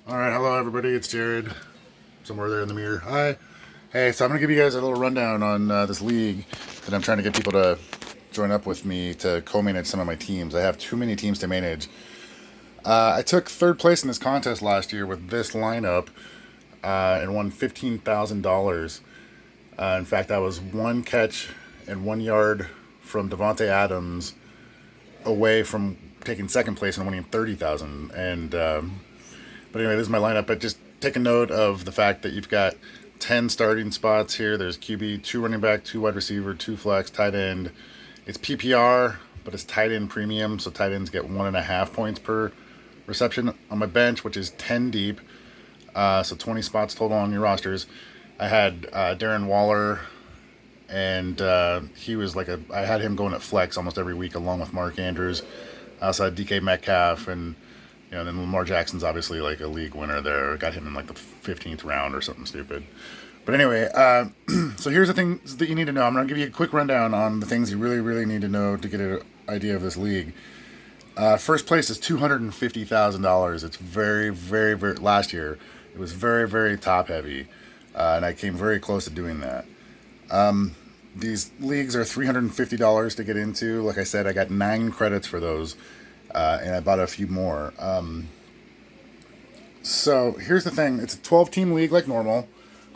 All right, hello everybody. It's Jared, somewhere there in the mirror. Hi. Hey, so I'm gonna give you guys a little rundown on this league that I'm trying to get people to join up with me to co-manage some of my teams. I have too many teams to manage. I took third place in this contest last year with this lineup and won $15,000. In fact, I was one catch and 1 yard from Devonte Adams away from taking second place and winning 30,000. But anyway, this is my lineup. But just take a note of the fact that you've got 10 starting spots here. There's QB, two running back, two wide receiver, two flex, tight end. It's PPR, but it's tight end premium, so tight ends get 1.5 points per reception. On my bench, which is 10 deep, so 20 spots total on your rosters. I had Darren Waller, and he was I had him going at flex almost every week along with Mark Andrews. I also had DK Metcalf, and then Lamar Jackson's obviously like a league winner there. I got him in like the 15th round or something stupid. But anyway, so here's the things that you need to know. I'm going to give you a quick rundown on the things you really, really need to know to get an idea of this league. First place is $250,000. It's very, very, very. Last year, it was very, very top heavy, and I came very close to doing that. These leagues are $350 to get into. Like I said, I got 9 credits for those, and I bought a few more. So here's the thing: it's a 12-team league like normal.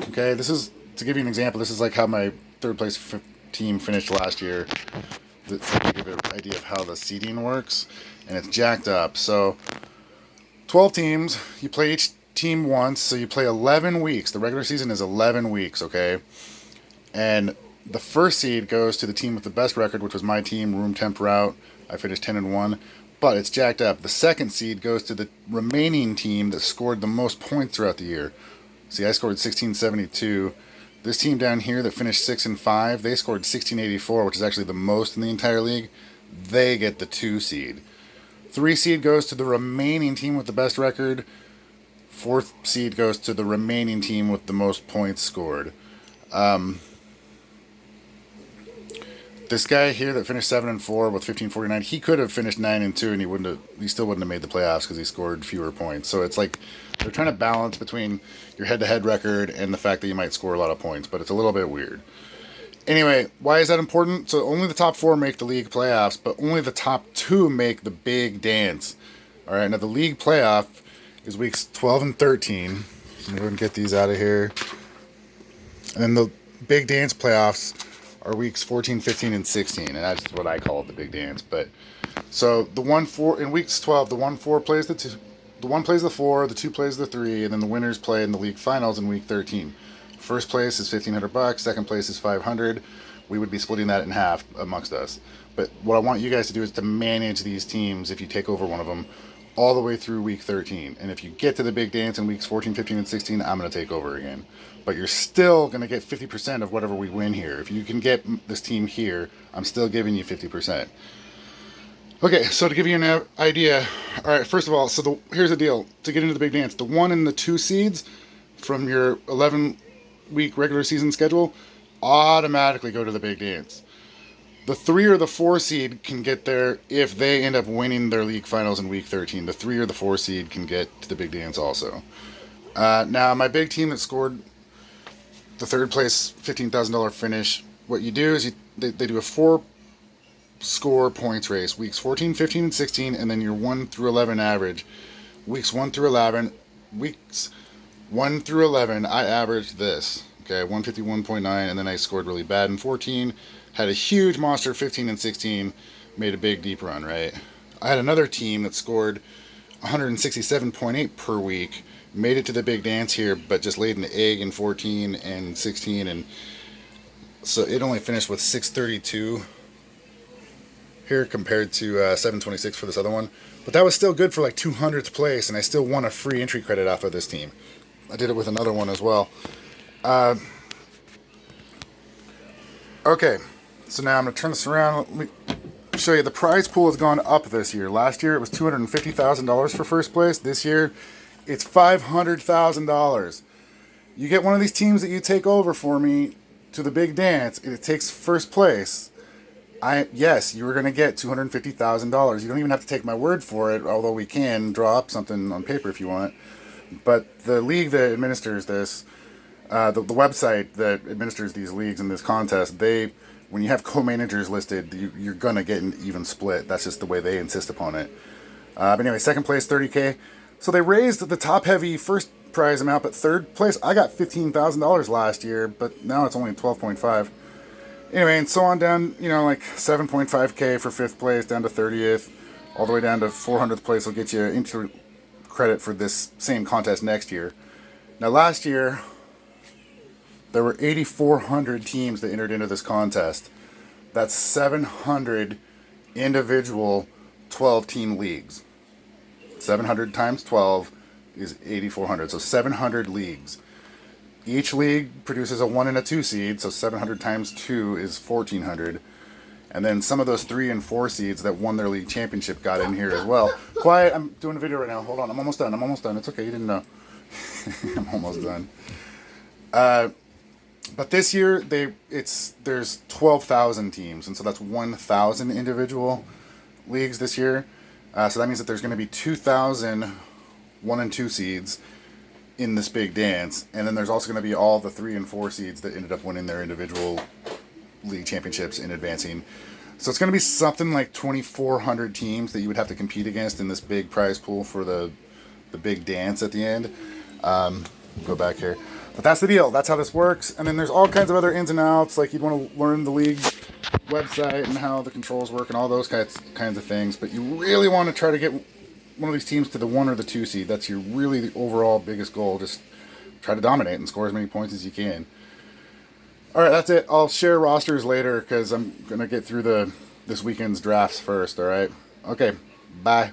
Okay, this is to give you an example. This is like how my third place team finished last year. To give you an idea of how the seeding works, and it's jacked up. So 12 teams. You play each team once, so you play 11 weeks. The regular season is 11 weeks. Okay, and the first seed goes to the team with the best record, which was my team, room temp route. I finished 10-1, but it's jacked up. The second seed goes to the remaining team that scored the most points throughout the year. See, I scored 1672. This team down here that finished 6-5, they scored 1684, which is actually the most in the entire league. They get the 2 seed. 3 seed goes to the remaining team with the best record. 4th seed goes to the remaining team with the most points scored. This guy here that finished 7-4 with 1549, he could have finished 9-2, and he still wouldn't have made the playoffs because he scored fewer points. So it's like they're trying to balance between your head-to-head record and the fact that you might score a lot of points, but it's a little bit weird. Anyway, why is that important? So only the top 4 make the league playoffs, but only the top 2 make the big dance. All right, now the league playoff is weeks 12 and 13. So I'm going to get these out of here. And then the big dance playoffs are weeks 14, 15, and 16, and that's what I call it, the big dance. But so the 1-4 in weeks 12, the 1-4 plays the 1 plays the 4, the 2 plays the 3, and then the winners play in the league finals in week 13. First place is $1,500. Second place is $500. We would be splitting that in half amongst us. But what I want you guys to do is to manage these teams if you take over one of them all the way through week 13. And if you get to the big dance in weeks 14, 15, and 16, I'm going to take over again. But you're still going to get 50% of whatever we win here. If you can get this team here, I'm still giving you 50%. Okay, so to give you an idea, all right, first of all, here's the deal. To get into the big dance, the 1 and the 2 seeds from your 11-week regular season schedule automatically go to the big dance. The 3 or the 4 seed can get there if they end up winning their league finals in week 13. The 3 or the 4 seed can get to the big dance also. Now, my big team that scored the third place $15,000 finish, what you do is they do a 4-score points race, weeks 14, 15, and 16, and then your 1 through 11 average. Weeks 1 through 11, I averaged this, okay, 151.9, and then I scored really bad in 14, had a huge monster 15 and 16, made a big deep run, right? I had another team that scored 167.8 per week, made it to the big dance here, but just laid an egg in 14 and 16, and so it only finished with 632 here compared to 726 for this other one. But that was still good for like 200th place, and I still won a free entry credit off of this team. I did it with another one as well. Okay, so now I'm going to turn this around. Let me show you. The prize pool has gone up this year. Last year it was $250,000 for first place. This year it's $500,000. You get one of these teams that you take over for me to the big dance, and it takes first place. Yes, you were going to get $250,000. You don't even have to take my word for it, although we can draw up something on paper if you want. But the league that administers this, the website that administers these leagues and this contest, when you have co-managers listed, you're gonna get an even split. That's just the way they insist upon it. But anyway, second place, 30K. So they raised the top-heavy first prize amount, but third place, I got $15,000 last year, but now it's only 12.5. Anyway, and so on down, like 7.5K for fifth place, down to 30th, all the way down to 400th place will get you into credit for this same contest next year. Now, last year, there were 8,400 teams that entered into this contest. That's 700 individual 12-team leagues. 700 times 12 is 8,400. So 700 leagues. Each league produces a 1 and a 2 seed, so 700 times 2 is 1,400. And then some of those 3 and 4 seeds that won their league championship got in here as well. Quiet, I'm doing a video right now. Hold on, I'm almost done. It's okay, you didn't know. I'm almost done. But this year, there's 12,000 teams, and so that's 1,000 individual leagues this year. So that means that there's going to be 2,000 1 and 2 seeds in this big dance, and then there's also going to be all the 3 and 4 seeds that ended up winning their individual league championships and advancing. So it's going to be something like 2,400 teams that you would have to compete against in this big prize pool for the big dance at the end. Go back here. But that's the deal. That's how this works. And then there's all kinds of other ins and outs. Like you'd want to learn the league website and how the controls work and all those kinds of things. But you really want to try to get one of these teams to the 1 or the 2 seed. That's your really the overall biggest goal. Just try to dominate and score as many points as you can. All right, that's it. I'll share rosters later because I'm going to get through this weekend's drafts first, all right? Okay, bye.